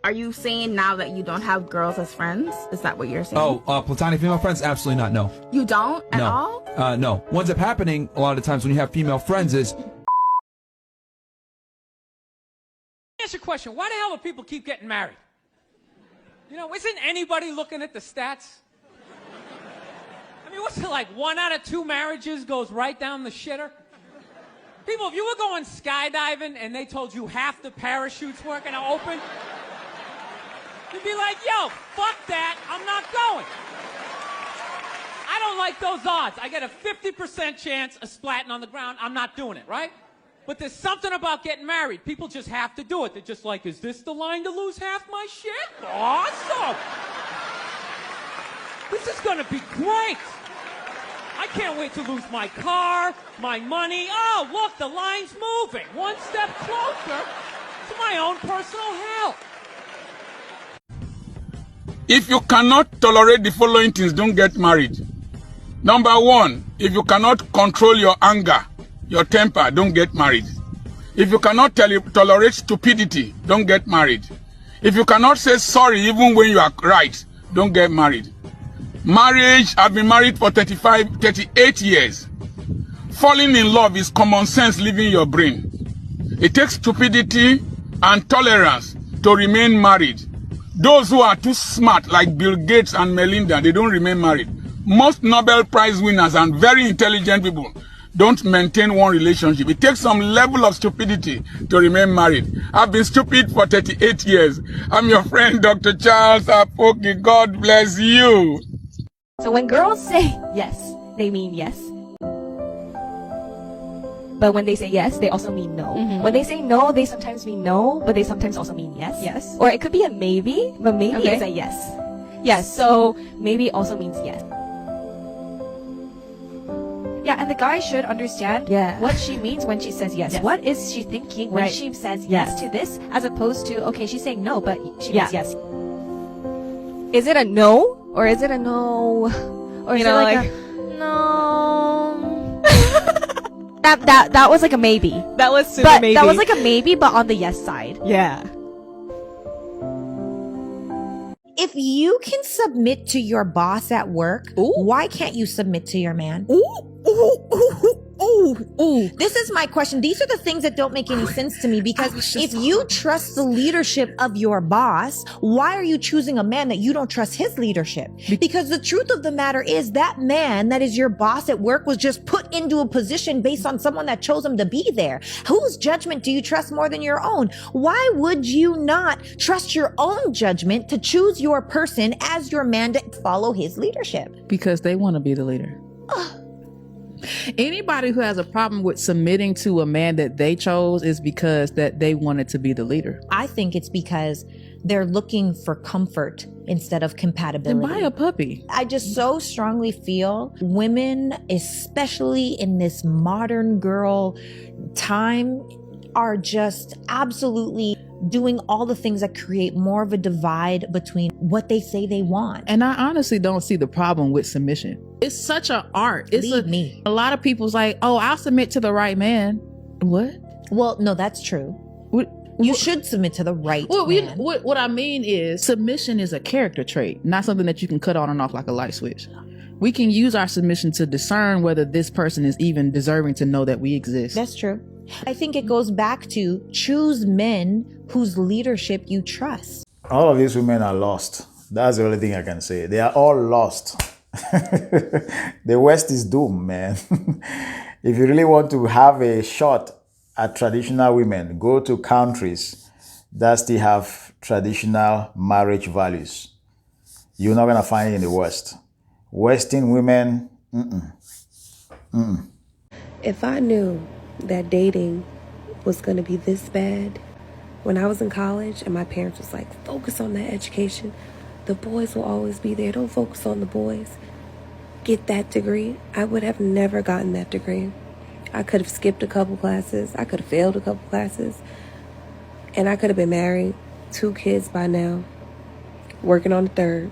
Are you saying now that you don't have girls as friends? Is that what you're saying? Oh, platonic female friends? Absolutely not, no. You don't at all? No. What ends up happening a lot of times when you have female friends is... Answer your question. Why the hell do people keep getting married? You know, isn't anybody looking at the stats? I mean, what's it like? 1 out of 2 marriages goes right down the shitter? People, if you were going skydiving and they told you half the parachutes weren't going to open, you'd be like, yo, fuck that, I'm not going. I don't like those odds. I get a 50% chance of splatting on the ground. I'm not doing it, right? But there's something about getting married. People just have to do it. They're just like, is this the line to lose half my shit? Awesome. This is going to be great. I can't wait to lose my car, my money. Oh, look, the line's moving. One step closer to my own personal hell. If you cannot tolerate the following things, don't get married. Number 1, if you cannot control your anger, your temper, don't get married. If you cannot tolerate stupidity, don't get married. If you cannot say sorry even when you are right, don't get married. Marriage, I've been married for 38 years. Falling in love is common sense leaving your brain. It takes stupidity and tolerance to remain married. Those who are too smart, like Bill Gates and Melinda, they don't remain married. Most Nobel Prize winners and very intelligent people don't maintain one relationship. It takes some level of stupidity to remain married. I've been stupid for 38 years. I'm your friend, Dr. Charles Apoki. God bless you. So when girls say yes, they mean yes. But when they say yes, they also mean no. When they say no, they sometimes mean no, but they sometimes also mean yes. Yes. Or it could be a maybe, but maybe is a yes. Yes, so maybe also means yes. Yeah, and the guy should understand what she means when she says yes. What is she thinking when she says yes to this, as opposed to, okay, she's saying no, but she means yes. Is it a no? Or is it a no? Or you is know, it like a no? that was like a maybe. That was super maybe. That was like a maybe, but on the yes side. Yeah. If you can submit to your boss at work, why can't you submit to your man? This is my question. These are the things that don't make any sense to me, because if you trust the leadership of your boss, why are you choosing a man that you don't trust his leadership? Because the truth of the matter is that man that is your boss at work was just put into a position based on someone that chose him to be there. Whose judgment do you trust more than your own? Why would you not trust your own judgment to choose your person as your man to follow his leadership? Because they want to be the leader. Anybody who has a problem with submitting to a man that they chose is because that they wanted to be the leader. I think it's because they're looking for comfort instead of compatibility. Then buy a puppy. I just so strongly feel women, especially in this modern girl time, are just absolutely doing all the things that create more of a divide between what they say they want. And I honestly don't see the problem with submission. It's such an art. Believe A lot of people's like, oh, I'll submit to the right man. What? Well, no, that's true. You should submit to the right man. What I mean is submission is a character trait, not something that you can cut on and off like a light switch. We can use our submission to discern whether this person is even deserving to know that we exist. That's true. I think it goes back to choose men whose leadership you trust. All of these women are lost. That's the only thing I can say. They are all lost. The West is doomed, man. If you really want to have a shot at traditional women, go to countries that still have traditional marriage values. You're not going to find it in the West. Western women, If I knew that dating was going to be this bad when I was in college and my parents was like, focus on that education. The boys will always be there. Don't focus on the boys. Get that degree. I would have never gotten that degree. I could have skipped a couple classes. I could have failed a couple classes. And I could have been married, 2 kids by now, working on the 3rd.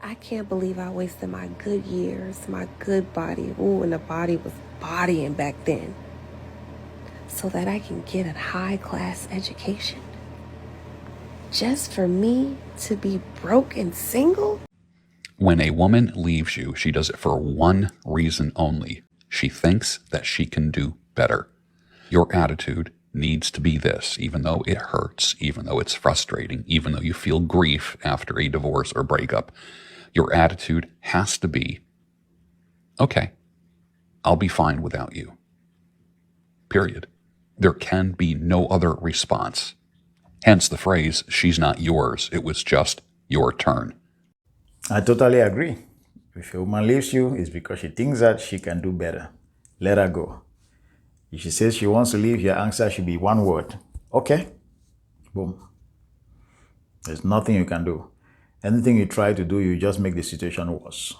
I can't believe I wasted my good years, my good body. Ooh, and the body was bodying back then, so that I can get a high-class education. just for me to be broke and single? When a woman leaves you, she does it for one reason only. She thinks that she can do better. Your attitude needs to be this, even though it hurts, even though it's frustrating, even though you feel grief after a divorce or breakup. Your attitude has to be, okay, I'll be fine without you. Period. There can be no other response. Hence the phrase, she's not yours. It was just your turn. I totally agree. If a woman leaves you, it's because she thinks that she can do better. Let her go. If she says she wants to leave, your answer should be one word. Okay. Boom. There's nothing you can do. Anything you try to do, you just make the situation worse.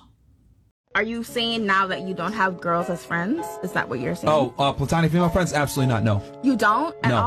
Are you saying now that you don't have girls as friends? Is that what you're saying? Oh, platonic female friends? Absolutely not. No. You don't at No.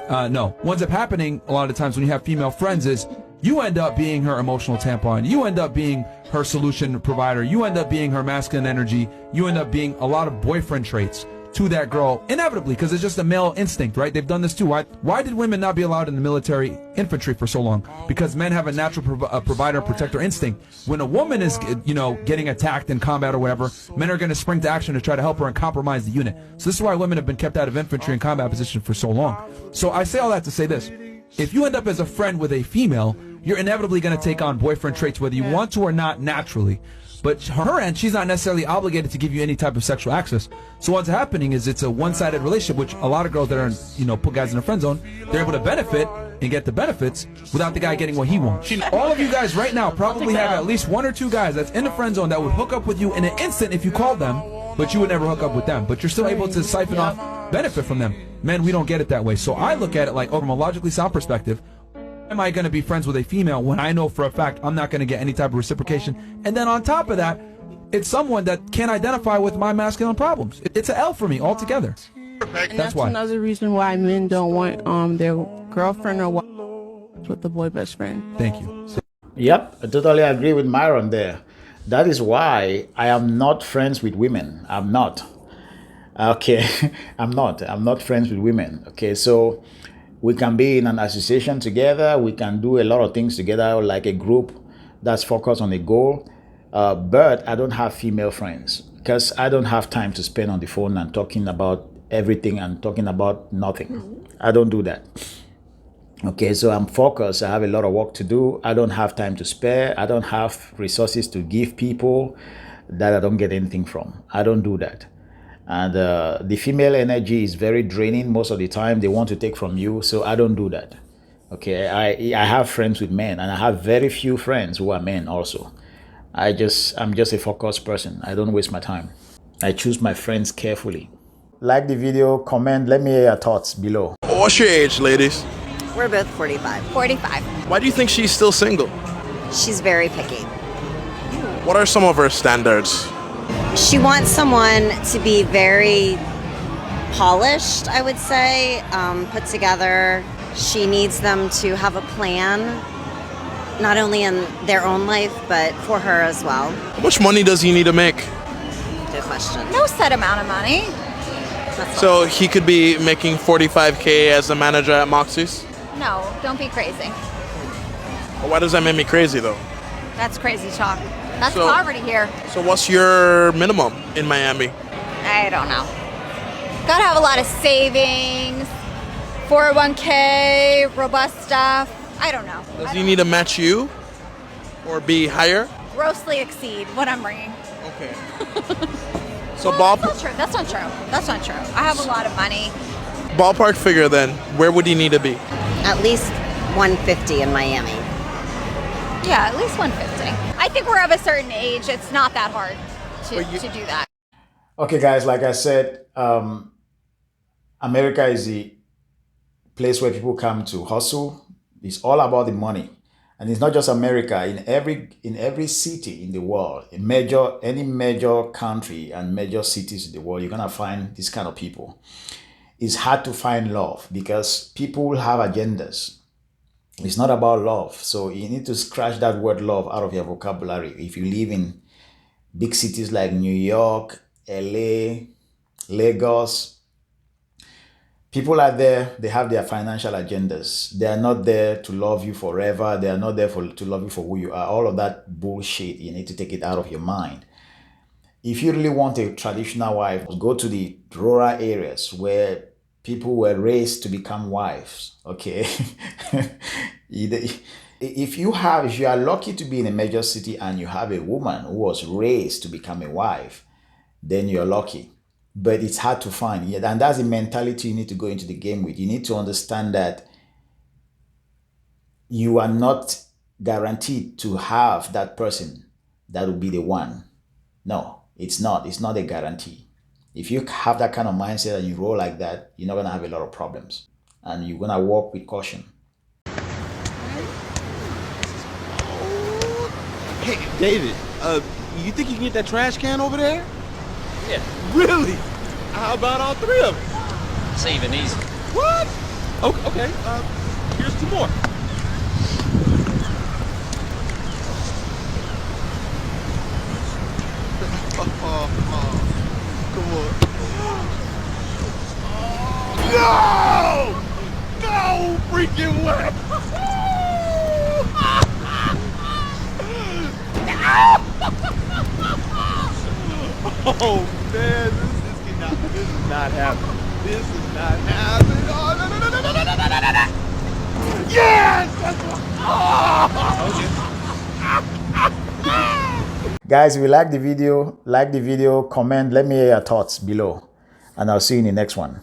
all? No. What ends up happening a lot of times when you have female friends is you end up being her emotional tampon. You end up being her solution provider. You end up being her masculine energy. You end up being a lot of boyfriend traits to that girl, inevitably, because it's just a male instinct, right? They've done this too. Why did women not be allowed in the military infantry for so long? Because men have a natural provider and protector instinct. When a woman is, getting attacked in combat or whatever, men are going to spring to action to try to help her and compromise the unit. So this is why women have been kept out of infantry and combat position for so long. So I say all that to say this. If you end up as a friend with a female, you're inevitably going to take on boyfriend traits, whether you want to or not, naturally. But her end, she's not necessarily obligated to give you any type of sexual access. So what's happening is it's a one-sided relationship, which a lot of girls that are, put guys in a friend zone, they're able to benefit and get the benefits without the guy getting what he wants. All of you guys right now probably have at least one or two guys that's in the friend zone that would hook up with you in an instant if you called them, but you would never hook up with them. But you're still able to siphon off benefit from them. Men, we don't get it that way. So I look at it like, from a logically sound perspective, am I going to be friends with a female when I know for a fact I'm not going to get any type of reciprocation? And then on top of that, it's someone that can't identify with my masculine problems. It's an L for me altogether. And that's why. Another reason why men don't want their girlfriend or wife with the boy best friend. Thank you. Yep, I totally agree with Myron there. That is why I am not friends with women. I'm not. Okay, I'm not friends with women. Okay, so we can be in an association together. We can do a lot of things together, like a group that's focused on a goal. But I don't have female friends because I don't have time to spend on the phone and talking about everything and talking about nothing. I don't do that. Okay, so I'm focused. I have a lot of work to do. I don't have time to spare. I don't have resources to give people that I don't get anything from. I don't do that. And the female energy is very draining most of the time. They want to take from you, so I don't do that. Okay, I have friends with men, and I have very few friends who are men also. I'm just a focused person. I don't waste my time. I choose my friends carefully. Like the video, comment, let me hear your thoughts below. What's your age, ladies? We're both 45. 45. Why do you think she's still single? She's very picky. What are some of her standards? She wants someone to be very polished, I would say, put together. She needs them to have a plan, not only in their own life, but for her as well. How much money does he need to make? Good question. No set amount of money. So he could be making $45K as a manager at Moxie's? No, don't be crazy. Well, why does that make me crazy, though? That's crazy talk. That's poverty here. So what's your minimum in Miami? I don't know. Gotta have a lot of savings, 401k, robust stuff. I don't know. Does he need to match you or be higher? Grossly exceed what I'm bringing. Okay. So That's not true. That's not true. I have a lot of money. Ballpark figure then, where would he need to be? At least 150 in Miami. Yeah, at least 150. I think we're of a certain age. It's not that hard to do that. Okay, guys, like I said, America is the place where people come to hustle. It's all about the money. And it's not just America. In every city in the world, any major country and major cities in the world, you're going to find this kind of people. It's hard to find love because people have agendas. It's not about love. So you need to scratch that word love out of your vocabulary. If you live in big cities like New York, LA, Lagos, People out there, they have their financial agendas. They are not there to love you forever. They are not there to love you for who you are. All of that bullshit, you need to take it out of your mind. If you really want a traditional wife, go to the rural areas where people were raised to become wives, okay? If you are lucky to be in a major city and you have a woman who was raised to become a wife, then you're lucky. But it's hard to find. And that's the mentality you need to go into the game with. You need to understand that you are not guaranteed to have that person that will be the one. No, it's not. It's not a guarantee. If you have that kind of mindset and you roll like that, you're not going to have a lot of problems. And you're going to walk with caution. Hey, David, you think you can get that trash can over there? Yeah. Really? How about all three of them? It's even easier. What? Okay, here's two more. Come on. No! No freaking way! Oh man, this is not happening. This is not happening. Oh no no no no no no no no no! Yes! That's what. Oh! Guys, if you like the video, comment, let me hear your thoughts below, and I'll see you in the next one.